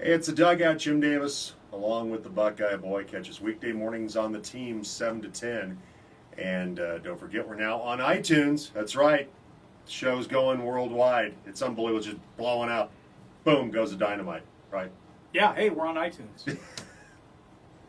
Hey, it's the Dugout. Jim Davis, along with the Buckeye Boy, catches weekday mornings on the team 7 to 10. And don't forget, we're now on iTunes. That's right. The show's going worldwide. It's unbelievable. It's just blowing up. Boom, goes the dynamite, right? Yeah, hey, we're on iTunes.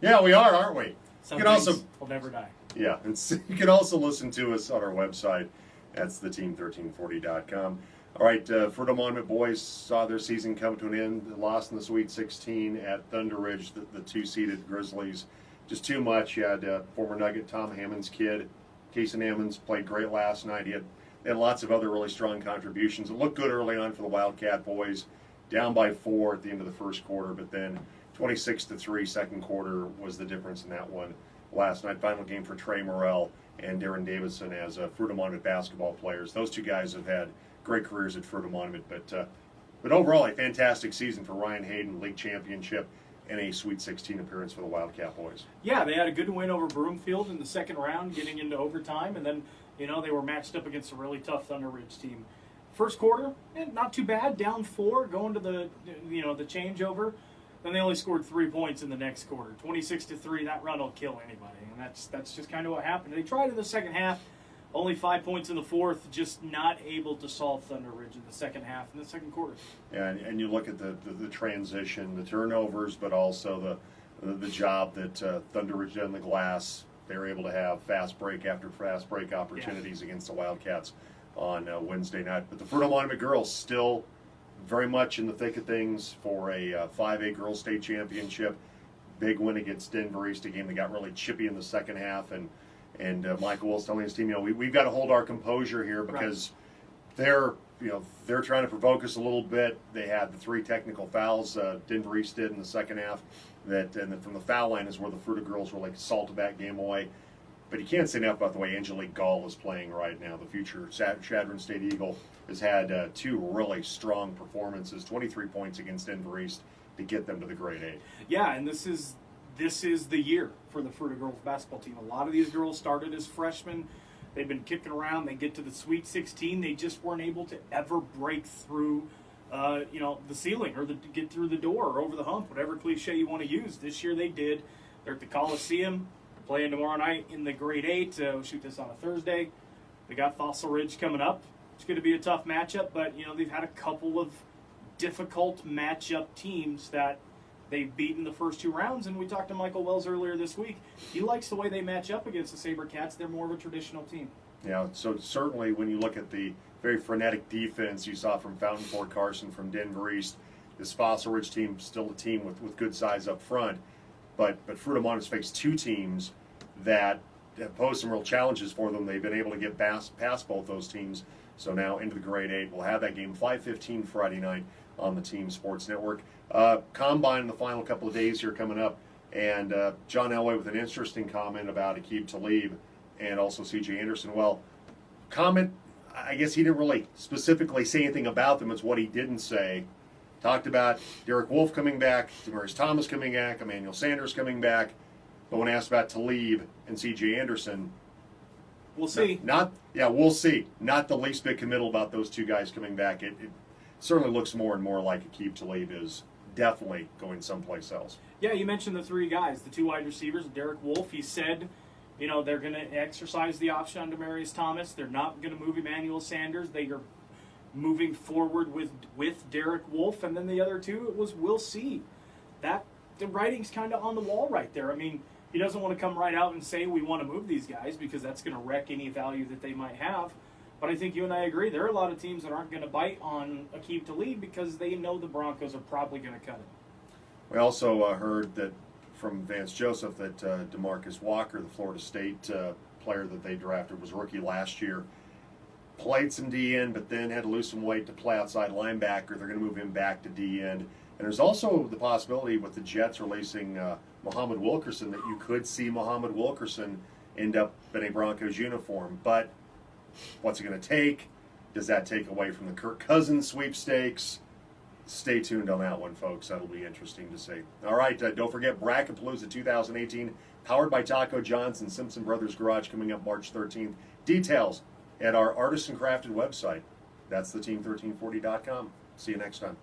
Yeah, we are, aren't we? Some you can things also, will never die. yeah, and you can also listen to us on our website. That's theteam1340.com. All right, Fruita Monument boys saw their season come to an end. They lost in the Sweet 16 at Thunder Ridge, the two-seeded Grizzlies. Just too much. You had former Nugget Tom Hammond's kid, Casey Hammonds, played great last night. They had lots of other really strong contributions. It looked good early on for the Wildcat boys, down by 4 at the end of the first quarter, but then 26-3 second quarter was the difference in that one last night. Final game for Trey Morrell and Darren Davison as Fruita Monument basketball players. Those two guys have had great careers at Fruita Monument, but overall a fantastic season for Ryan Hayden, league championship, and a Sweet 16 appearance for the Wildcat boys. Yeah, they had a good win over Broomfield in the second round, getting into overtime, and then they were matched up against a really tough Thunder Ridge team. First quarter, not too bad, down 4, going to the the changeover. Then they only scored 3 points in the next quarter, 26-3. That run will kill anybody, and that's just kind of what happened. They tried in the second half. Only 5 points in the fourth, just not able to solve Thunder Ridge in the second half in the second quarter. Yeah, and you look at the transition, the turnovers, but also the job that Thunder Ridge did on the glass. They were able to have fast break after fast break opportunities against the Wildcats on Wednesday night. But the Fruita Monument girls still very much in the thick of things for a 5A girls state championship. Big win against Denver East, a game that got really chippy in the second half, and Michael Will's telling his team, we've got to hold our composure here because they're trying to provoke us a little bit. They had the 3 technical fouls Denver East did in the second half. And then from the foul line is where the Fruita girls really salted that game away. But you can't say enough about the way Angelique Gall is playing right now. The future Chadron State Eagle has had 2 really strong performances, 23 points against Denver East to get them to the grade 8. Yeah, and this is the year for the Fruita girls basketball team. A lot of these girls started as freshmen. They've been kicking around. They get to the Sweet 16. They just weren't able to ever break through, the ceiling or get through the door or over the hump, whatever cliche you want to use. This year they did. They're at the Coliseum, playing tomorrow night in the grade 8. We'll shoot this on a Thursday. They got Fossil Ridge coming up. It's going to be a tough matchup, but they've had a couple of difficult matchup teams that they've beaten the first 2 rounds, and we talked to Michael Wells earlier this week. He likes the way they match up against the SaberCats. They're more of a traditional team. Yeah, so certainly when you look at the very frenetic defense you saw from Fountain Fort Carson, from Denver East, this Fossil Ridge team still a team with good size up front, but Fruita Monument's faced 2 teams that have posed some real challenges for them. They've been able to get past both those teams. So now into the grade 8. We'll have that game 5:15 Friday night on the Team Sports Network. Combine in the final couple of days here coming up, and John Elway with an interesting comment about Aqib Talib and also C.J. Anderson. Well, comment, I guess he didn't really specifically say anything about them. It's what he didn't say. Talked about Derek Wolf coming back, Demarius Thomas coming back, Emmanuel Sanders coming back. But when asked about Talib and C.J. Anderson, we'll see. We'll see. Not the least bit committal about those 2 guys coming back. It certainly looks more and more like Aqib Talib is definitely going someplace else. Yeah, you mentioned the 3 guys, the 2 wide receivers, Derek Wolf. He said, they're going to exercise the option on Demarius Thomas. They're not going to move Emmanuel Sanders. They are moving forward with Derek Wolf. And then the other 2, it was we'll see. The writing's kind of on the wall right there. I mean, he doesn't want to come right out and say we want to move these guys because that's going to wreck any value that they might have. But I think you and I agree. There are a lot of teams that aren't going to bite on Aqib Talib because they know the Broncos are probably going to cut him. We also heard that from Vance Joseph that DeMarcus Walker, the Florida State player that they drafted, was a rookie last year. Played some D-end, but then had to lose some weight to play outside linebacker. They're going to move him back to D-end. And there's also the possibility with the Jets releasing Muhammad Wilkerson that you could see Muhammad Wilkerson end up in a Broncos uniform. But what's it going to take? Does that take away from the Kirk Cousins sweepstakes? Stay tuned on that one, folks. That'll be interesting to see. All right, don't forget Bracketpalooza 2018, powered by Taco John's and Simpson Brothers Garage, coming up March 13th. Details at our Artisan Crafted website. That's theteam1340.com. See you next time.